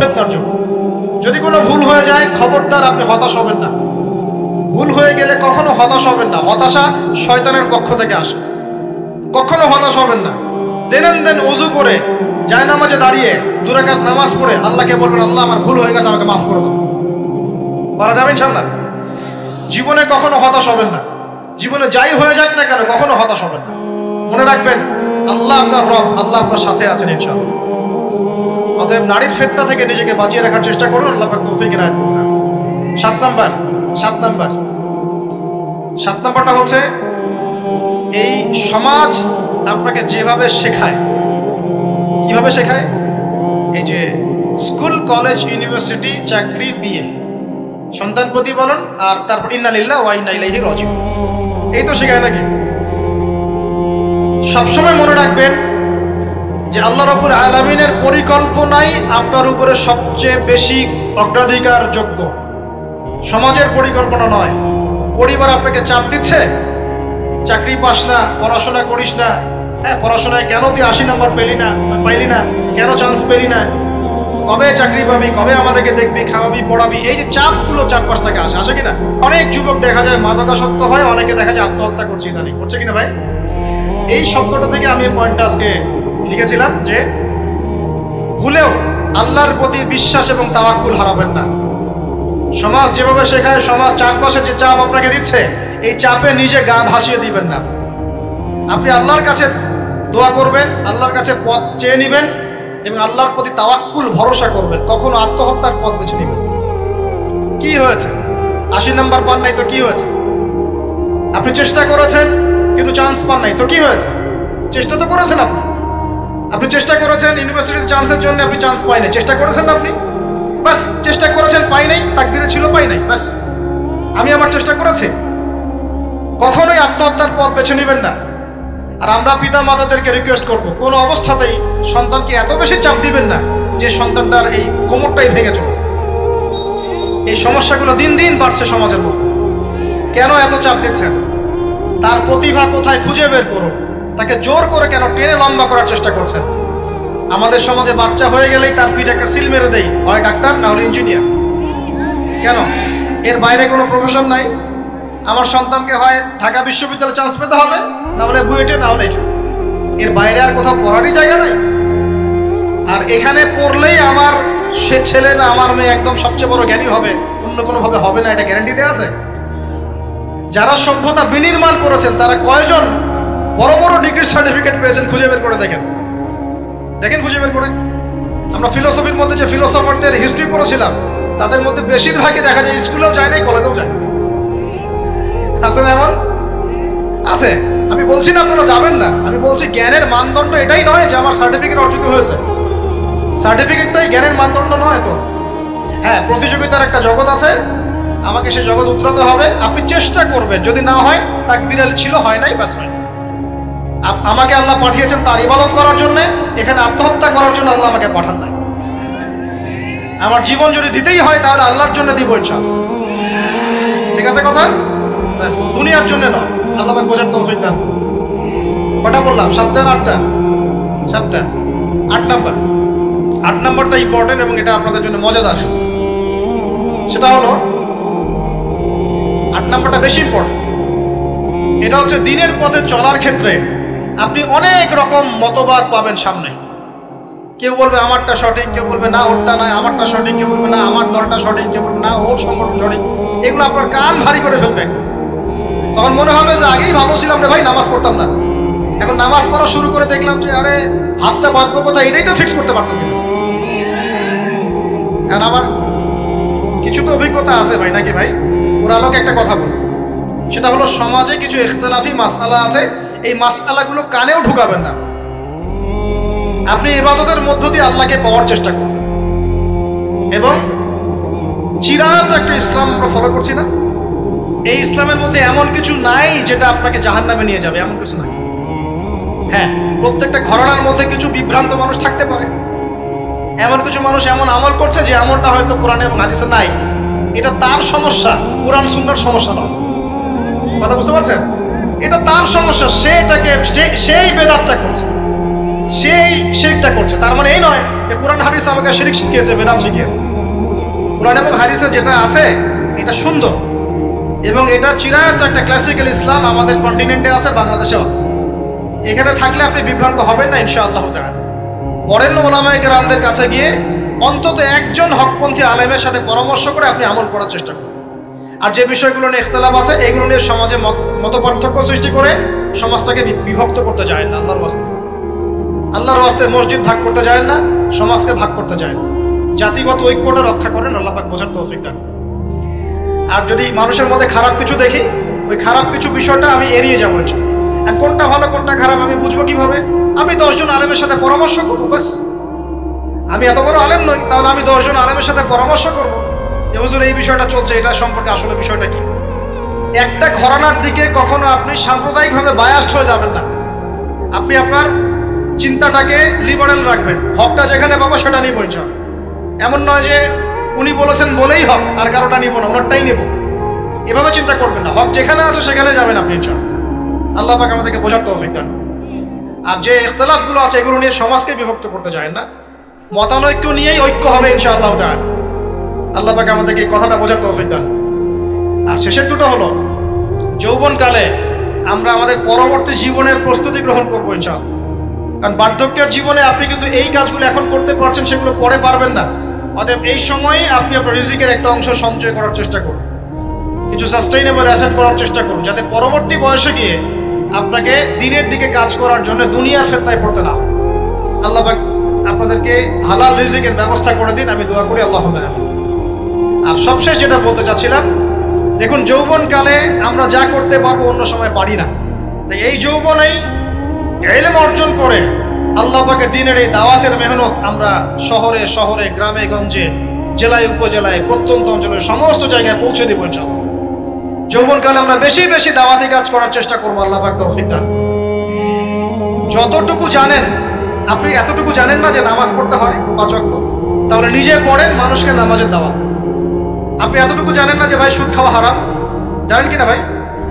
ফিতনার জন্য। যদি কোনো ভুল হয়ে যায় খবরদার আপনি হতাশ হবেন না। ভুল হয়ে গেলে কখনো হতাশ হবেন না। হতাশা শয়তানের পক্ষ থেকে আসে। কখনো হতাশ হবেন না। দেন ওযু করে জায়নামাজে দাঁড়িয়ে 2 রাকাত নামাজ পড়ে আল্লাহকে বলবেন, আল্লাহ আমার ভুল হয়ে গেছে, আমাকে মাফ করে দাও। পারা যাবে ইনশাআল্লাহ। জীবনে কখনো হতাশ হবেন না। জীবনে যাই হয়ে যাক না কেন কখনো হতাশ হবেন না। মনে রাখবেন আল্লাহ আপনার রব, আল্লাহ আপনার সাথে আছেন ইনশাআল্লাহ। অতএব নারীর ফিতনা থেকে নিজেকে বাঁচিয়ে রাখার চেষ্টা করুন। আল্লাহ পাক তৌফিক ইনায়াত করুন। 7 নাম্বারটা হচ্ছে এই সমাজ আপনাকে যেভাবে শেখায়, কিভাবে শেখায়, এই যে স্কুল, কলেজ, ইউনিভার্সিটি, চাকরি, বিয়ে, সন্তান প্রতিপালন, আর তারপর ইন্না লিল্লাহি ওয়া ইন্না ইলাইহি রাজিউন, এই তো শেখায় নাকি? সবসময় মনে রাখবেন যে আল্লাহ রাব্বুল আলামিনের পরিকল্পনাই আপনার উপরে সবচেয়ে বেশি অগ্রাধিকার যোগ্য, সমাজের পরিকল্পনা নয়। পরিবার আপনাকে চাপ দিচ্ছে, চাকরি পাস না, পড়াশোনা করিস না, হ্যাঁ পড়াশোনায় কেন তুই 80 নম্বর পাইলি না, কেন চান্স পেলি না, কবে চাকরি পাবি, কবে আমাদেরকে দেখবি, খাওয়াবি, পড়াবি, এই যে চাপগুলো চারপাশ থেকে আসে কিনা? অনেক যুবক দেখা যায় মাদকাসক্ত হয়, অনেকে দেখা যায় আত্মহত্যা করছে ইদানিং, করছে কিনা ভাই? এই শব্দটা থেকে আমি এই পয়েন্টটা আজকে লিখেছিলাম যে ভুলেও আল্লাহর প্রতি বিশ্বাস এবং তাওয়াক্কুল হারাবেন না। সমাজ যেভাবে শেখায়, সমাজ চারপাশে যে চাপ আপনাকে দিচ্ছে, এই চাপে নিজে গা ভাসিয়ে দিবেন না। আপনি আল্লাহর কাছে দোয়া করবেন, আল্লাহর কাছে পথ চেয়ে নেবেন এবং আল্লাহর প্রতি তাওয়াক্কুল ভরসা করবেন। কখনো আত্মহত্যার পথ বেছে নেবেন। কি হয়েছে? 80 নম্বর পান নাই তো কি হয়েছে? আপনি চেষ্টা করেছেন কিন্তু চান্স পান নাই তো কি হয়েছে? চেষ্টা তো করেছেন আপনি চেষ্টা করেছেন ইউনিভার্সিটিতে চান্সের জন্য, আপনি চান্স পাই নাই, চেষ্টা করেছেন না আপনি? বাস, চেষ্টা করেছেন, পাই নাই, তাকদিরে ছিল পাই নাই, বাস। আমি আমার চেষ্টা করেছি। কখনোই আত্মহত্যার পথ বেছে নেবেন না। আর আমরা পিতা মাতাদেরকে রিকোয়েস্ট করব, কোনো অবস্থাতেই সন্তানকে এত বেশি চাপ দিবেন না যে সন্তানটার এই কোমরটাই ভেঙে চলবে। এই সমস্যাগুলো দিন দিন বাড়ছে সমাজের মধ্যে। কেন এত চাপ দিচ্ছেন? তার প্রতিভা কোথায় খুঁজে বের করুন। তাকে জোর করে কেন টেনে লম্বা করার চেষ্টা করছেন? আমাদের সমাজে বাচ্চা হয়ে গেলেই তার পিঠে একটা সিল মেরে দেয়, হয় ডাক্তার না হলে ইঞ্জিনিয়ার। কেন? এর বাইরে কোনো প্রফেশন নাই। আমার সন্তানকে হয় ঢাকা বিশ্ববিদ্যালয়ে চান্স পেতে হবে, না হলে বুয়েটে, না হলে এখানে। এর বাইরে আর কোথাও পড়ারই জায়গা নাই। আর এখানে পড়লেই আমার সে ছেলে বা আমার মেয়ে একদম সবচেয়ে বড় জ্ঞানী হবে, অন্য কোনোভাবে হবে না, এটা গ্যারান্টি দেওয়া আছে? যারা সভ্যতা বিনির্মাণ করেছেন তারা কয়জন বড় বড় ডিগ্রি সার্টিফিকেট পেয়েছেন খুঁজে বের করে দেখেন, খুঁজে বের করে। আমরা ফিলোসফির মধ্যে যে ফিলোসফারদের হিস্ট্রি পড়েছিলাম তাদের মধ্যে বেশিরভাগই দেখা যায় স্কুলেও যায় নাই, কলেজেও যায়। আছে না? এমন আছে। আমি বলছি না আপনারা যাবেন না, আমি বলছি জ্ঞানের মানদণ্ড এটাই নয় যে আমার সার্টিফিকেট অর্জিত হয়েছে। সার্টিফিকেটটাই জ্ঞানের মানদণ্ড নয় তো। হ্যাঁ, প্রতিযোগিতার একটা জগৎ আছে, আমাকে সেই জগৎ উতরাতে হবে। আপনি চেষ্টা করবেন, যদি না হয় তাকদীরে ছিল, হয় নাই, ব্যাস হয়। আমাকে আল্লাহ পাঠিয়েছেন তার ইবাদত করার জন্য, এখানে আত্মহত্যা করার জন্য আল্লাহ আমাকে পাঠান নাই। আমার জীবন যদি দিতেই হয় তাহলে আল্লাহর জন্য দিব ইনশাআল্লাহ। ঠিক আছে কথা? ব্যাস, দুনিয়ার জন্য নয়। আল্লাহ পাক বোঝার তৌফিক দান। কটা বললাম? 7টা না 8টা? 7টা। 8 নাম্বারটা ইম্পর্টেন্ট এবং এটা আপনাদের জন্য মজাদার। সেটা হলো 8 নাম্বারটা বেশি ইম্পর্টেন্ট। এটা হচ্ছে দিনের পথে চলার ক্ষেত্রে আপনি অনেক রকম মতবাদ পাবেন সামনে। কেউ বলবে আমারটা সঠিক, কেউ বলবে না ওরটা নয়, আমারটা সঠিক, কেউ বলবে না আমার দলটা সঠিক, কেউ বলবে না ওর সংগঠন সঠিক। এগুলো আপনার কান ভারী করে ফেলবে। তখন মনে হবে যে আগেই ভালো ছিলাম রে ভাই, নামাজ পড়তাম না। এখন নামাজ পড়া শুরু করে দেখলাম যে আরে হাতটা বাঁধবো কোথায়, এটাই তো ফিক্স করতে পারতেছি না। এখন আমার কিছু তো অভিজ্ঞতা আছে ভাই, নাকি ভাই? ওর আলোকে একটা কথা বল, সেটা হলো সমাজে কিছু ইখতিলাফি মাসআলা আছে, এই মাসআলাগুলো কানেও ঢুকাবেন না। আপনি ইবাদতের মধ্য দিয়ে আল্লাহকে পাওয়ার চেষ্টা করুন। এবং চিরায়ত একটা ইসলাম আমরা ফলো করছি না? এই ইসলামের মধ্যে এমন কিছু নাই যেটা আপনাকে জাহান্নামে নিয়ে যাবে, এমন কিছু নাই। হ্যাঁ, প্রত্যেকটা ঘরানার মধ্যে কিছু বিভ্রান্ত মানুষ থাকতে পারে। এমন কিছু মানুষ এমন আমল করছে যে আমলটা হয়তো কোরআনে এবং হাদিসে নাই। এটা তার সমস্যা, কোরআন সুন্নাহর সমস্যা নয়। কথা বুঝতে পারছেন? এটা তার সমস্যা, সেই বেদাতটা করছে। সেই শিরকটা করছে। তার মানে এই নয় যে কোরআন হাদিস আমাকে শিরক শিখিয়েছে, বেদাত শিখিয়েছে। কোরআন এবং হাদিসে যেটা আছে এটা সুন্দর এবং এটা চিরায়ত একটা ক্লাসিক্যাল ইসলাম আমাদের কন্টিনেন্টে আছে, বাংলাদেশেও আছে। এখানে থাকলে আপনি বিভ্রান্ত হবেন না ইনশাআল্লাহ তাআলা। বরেণ্য ওলামায়ে কেরামদের কাছে গিয়ে অন্তত একজন হকপন্থী আলেমের সাথে পরামর্শ করে আপনি আমল করার চেষ্টা করুন। আর যে বিষয়গুলো নিয়ে ইখতিলাফ আছে এগুলো নিয়ে সমাজে মত পার্থক্য সৃষ্টি করে সমাজটাকে বিভক্ত করতে যায় না। আল্লাহর ওয়াস্তে মসজিদ ভাগ করতে যায় না, সমাজকে ভাগ করতে যায় না। জাতিগত ঐক্যটা রক্ষা করেন, আল্লাহ পাক বোঝার তৌফিক দান। আর যদি মানুষের মধ্যে খারাপ কিছু দেখি, ওই খারাপ কিছু বিষয়টা আমি এড়িয়ে যাবো। আর কোনটা ভালো কোনটা খারাপ আমি বুঝবো কিভাবে? আমি 10 জন আলেমের সাথে পরামর্শ করবো, বাস। আমি এত বড় আলেম নই, তাহলে আমি 10 জন আলেমের সাথে পরামর্শ করবো যে হুজুর এই বিষয়টা চলছে, এটা সম্পর্কে আসলে বিষয়টা কি। একটা ঘরানার দিকে কখনো আপনি সাম্প্রদায়িকভাবে বায়াসড হয়ে যাবেন না। আপনি আপনার চিন্তাটাকে লিবারেল রাখবেন, হকটা যেখানে পাবো সেটা নিব ইনশাআল্লাহ। এমন নয় যে উনি বলেছেন বলেই হক আর কারোটা নিব না, ওনারটাই নেব, এভাবে চিন্তা করবেন না। হক যেখানে আছে সেখানে যাবেন আপনি ইনশাআল্লাহ। আল্লাহ পাক আমাদেরকে বোঝার তৌফিক দান। আর যে ইখতিলাফগুলো আছে এগুলো নিয়ে সমাজকে বিভক্ত করতে যায় না, মতানৈক্য নিয়েই ঐক্য হবে ইনশাআল্লাহ তাআলা। আল্লাহ পাক আমাদেরকে এই কথাটা বোঝার তৌফিক দান। আর শেষের দুটো হলো যৌবনকালে আমরা আমাদের পরবর্তী জীবনের প্রস্তুতি গ্রহণ করবো ইনশাআল্লাহ। কারণ বার্ধক্যের জীবনে আপনি কিন্তু এই কাজগুলো এখন করতে পারছেন, সেগুলো পরে পারবেন না। অতএব এই সময়ে আপনি আপনার রিজিকের একটা অংশ সঞ্চয় করার চেষ্টা করুন, কিছু সাস্টেইনেবল অ্যাসেট করার চেষ্টা করুন, যাতে পরবর্তী বয়সে গিয়ে আপনাকে দিনের দিকে কাজ করার জন্য দুনিয়ার ফিতনায় পড়তে না হয়। আল্লাহ পাক আপনাদেরকে হালাল রিজিকের ব্যবস্থা করে দিন, আমি দোয়া করি আল্লাহুম্মা আমিন। আর সবশেষ যেটা বলতে চাচ্ছিলাম, দেখুন যৌবনকালে আমরা যা করতে পারবো অন্য সময় পারি না। তাই এই যৌবনেই ইলম অর্জন করে আল্লাহ পাকের দ্বীনের এই দাওয়াতের মেহনত আমরা শহরে শহরে, গ্রামে গঞ্জে, জেলায় উপজেলায়, প্রত্যন্ত অঞ্চলে সমস্ত জায়গায় পৌঁছে দেব ইনশাআল্লাহ। যৌবনকালে আমরা বেশি বেশি দাওয়াতি কাজ করার চেষ্টা করবো, আল্লাহ পাক তৌফিক দান। যতটুকু জানেন, আপনি এতটুকু জানেন না যে নামাজ পড়তে হয় 5 ওয়াক্ত, তাহলে নিজে পড়েন, মানুষকে নামাজের দাওয়াত। আপনি এতটুকু জানেন না যে ভাই সুদ খাওয়া হারাম, জানেন কিনা ভাই?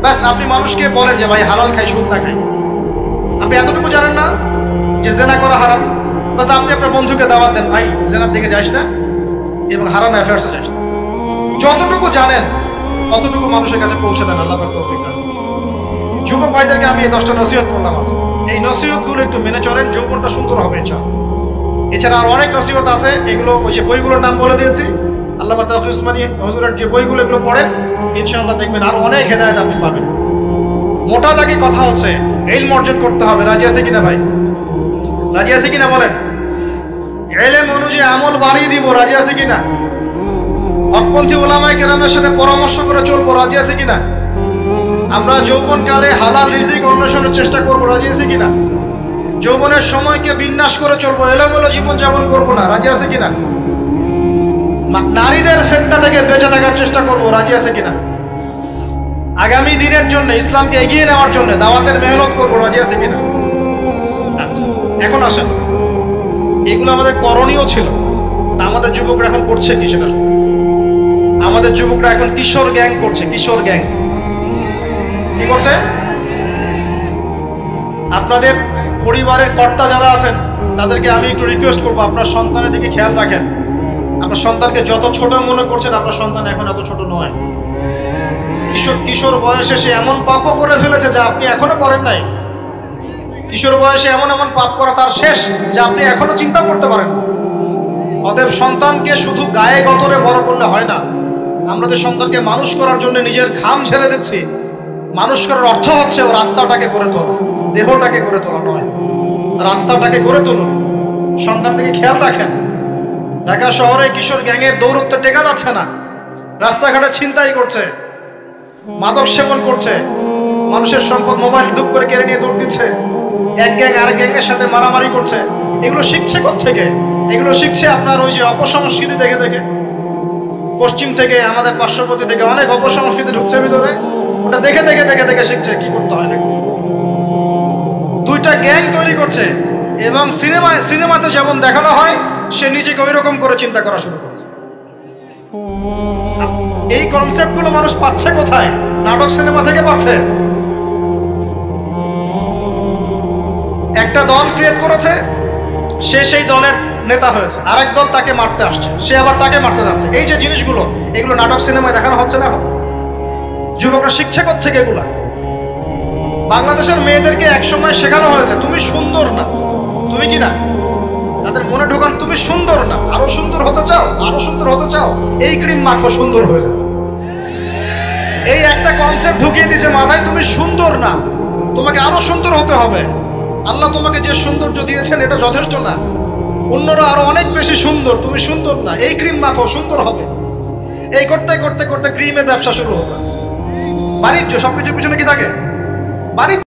ব্যাস আপনি মানুষকে বলেন যে ভাই হালাল খাই, সুদ না খাই। আপনি এতটুকু জানেন না যে জেনা করা হারাম, বাস আপনি আপনার বন্ধুকে দাওয়াত দেন, ভাই জেনার দিকে যাস না এবং হারাম অ্যাফেয়ার্সে যাস না। যতটুকু জানেন ততটুকু মানুষের কাছে পৌঁছে দেন, আল্লাহ পাক তৌফিক দান। যুবক ভাইদেরকে আমি এই 10টা নসিহত করলাম আছে, এই নসিহতগুলো একটু মেনে চলেন, যৌবনটা সুন্দর হবে ইনশাআল্লাহ। এছাড়া আর অনেক নসিহত আছে, এগুলো ওই যে বইগুলোর নাম বলে দিয়েছি, আল্লামা তাকি উসমানী হুজুরের যে বইগুলো এগুলো পড়েন, ইনশাআল্লাহ দেখবেন আরো অনেক হেদায়েত আপনি পাবেন। মোটা দাগে কথা হচ্ছে ইলম অর্জন করতে হবে। রাজি আছে কিনা ভাই? রাজি আছে কিনা বলেন? ইলম অনুযায়ী আমল বাড়িয়ে দিব, রাজি আছে কিনা? হকপন্থী ওলামায়ে কেরামের সাথে পরামর্শ করে চলবো, রাজি আছে কিনা? আমরা যৌবনকালে হালাল রিজিক অন্বেষণের চেষ্টা করবো, রাজি আছে কিনা? যৌবনের সময়কে বিন্যাস করে চলবো, এলোমেলো জীবন যাপন করবো না, রাজি আছে কিনা? নারীদের ফিতনা থেকে বেঁচে থাকার চেষ্টা করবো, রাজি আছে কিনা? আগামী দিনের জন্য, ইসলামকে এগিয়ে নেওয়ার জন্য দাওয়াতের মেহনত করবো, রাজি আছে কিনা? আচ্ছা, এখন আসেন, এগুলো আমাদের করণীয় ছিল না, আমাদের যুবকরা এখন করছে কি সেটা? আমাদের যুবকরা এখন কিশোর গ্যাং করছে। কিশোর গ্যাং কি করছে? আপনাদের পরিবারের কর্তা যারা আছেন তাদেরকে আমি একটু রিকোয়েস্ট করবো, আপনার সন্তানের দিকে খেয়াল রাখেন। আপনার সন্তানকে যত ছোট মনে করছেন, আপনার সন্তান এখন এত ছোট নয়। কিশোর বয়সে সে এমন পাপও করে ফেলেছে যা আপনি এখনো করেন নাই। কিশোর বয়সে এমন এমন পাপ করা তার শেষ যা আপনি এখনো চিন্তাও করতে পারেন। অতএব সন্তানকে শুধু গায়ে গতরে বড় করলে হয় না। আমরা যে সন্তানকে মানুষ করার জন্য নিজের ঘাম ছেড়ে দিচ্ছি, মানুষ করার অর্থ হচ্ছে ওর আত্মাটাকে গড়ে তোলা, দেহটাকে গড়ে তোলা নয়, আর আত্মাটাকে গড়ে তুলুন। সন্তান থেকে খেয়াল রাখেন। ঢাকা শহরে কিশোর গ্যাংয়ের দৌরত্বে টেকা যাচ্ছে না, রাস্তাঘাটে ছিনতাই করছে, মাদক সেবন করছে, মানুষের সম্পদ মোবাইল দুপ করে কেড়ে নিয়ে দৌড় দিচ্ছে, এক গ্যাং আরেক গ্যাংয়ের সাথে মারামারি করছে। এগুলো শিখছে কোত্থেকে? এগুলো শিখছে আপনার ওই যে অপসংস্কৃতি দেখে দেখে। পশ্চিম থেকে, আমাদের পার্শ্ববর্তী থেকে অনেক অপসংস্কৃতি ঢুকছে ভিতরে, ওটা দেখে দেখে দেখে দেখে শিখছে কি করতে হয় না। দুইটা গ্যাং তৈরি করছে এবং সিনেমাতে যেমন দেখানো হয় সে নিজেকে ওই রকম করে চিন্তা করা শুরু করেছে। এই কনসেপ্টগুলো মানুষ পাচ্ছে কোথায়? নাটক সিনেমা থেকে পাচ্ছে। একটা দল ক্রিয়েট করেছে, সে সেই দলের নেতা হয়েছে, আরেক দল তাকে মারতে আসছে, সে আবার তাকে মারতে যাচ্ছে। এই যে জিনিসগুলো, এগুলো নাটক সিনেমায় দেখানো হচ্ছে না এখন? যুবকরা শিখছে কোত্থেকে এগুলা? বাংলাদেশের মেয়েদেরকে একসময় শেখানো হয়েছে তুমি সুন্দর না, তুমি কি না, তাদের মনে ঢোকান তুমি সুন্দর না, আরো সুন্দর হতে চাও, আরো সুন্দর হতে চাও, এই ক্রিম মাখো সুন্দর হয়ে যাবে। এই একটা কনসেপ্ট ঢুকিয়ে দিয়েছে মাথায়, তুমি সুন্দর না, তোমাকে আরো সুন্দর হতে হবে। আল্লাহ তোমাকে যে সৌন্দর্য দিয়েছেন এটা যথেষ্ট না, অন্যরা আরো অনেক বেশি সুন্দর, তুমি সুন্দর না, এই ক্রিম মাখো সুন্দর হবে। এই করতে করতে করতে ক্রিমের ব্যবসা শুরু হবে। বাণিজ্য সবকিছুর পিছনে কি থাকে? বাণিজ্য।